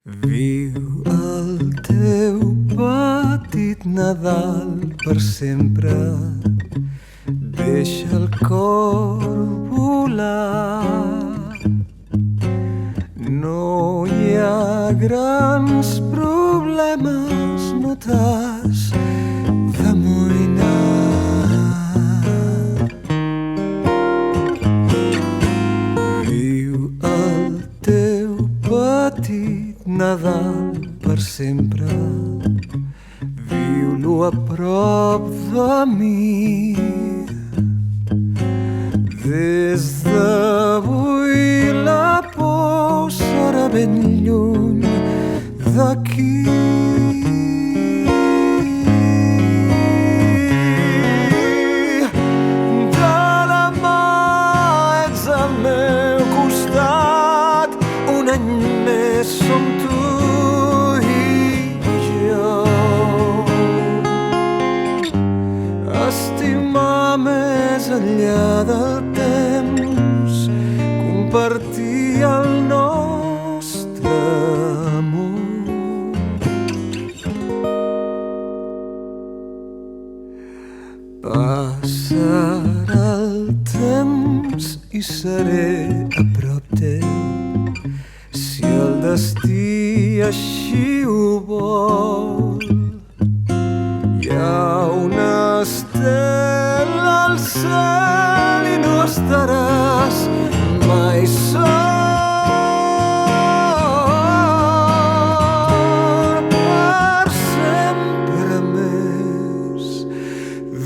Viu el teu petit Nadal per sempre. Deixa el cor volar. No hi ha grans problemes, no t'has d'amoïnar. Viu el teu petit Nadal per sempre. Viu-lo a prop de mi. Des d'avui la por serà ben lluny d'aquí. De la mà ets al meu costat, un any més som tu i jo. Estimar més enllà del temps, compartir el nostre amor. Passarà el temps i seré a prop teu, si el destí així ho vol. Hi ha una estela al cel i no estaràs mai sol. Per sempre més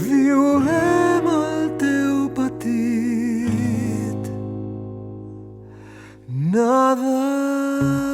viurem el teu petit Nadal.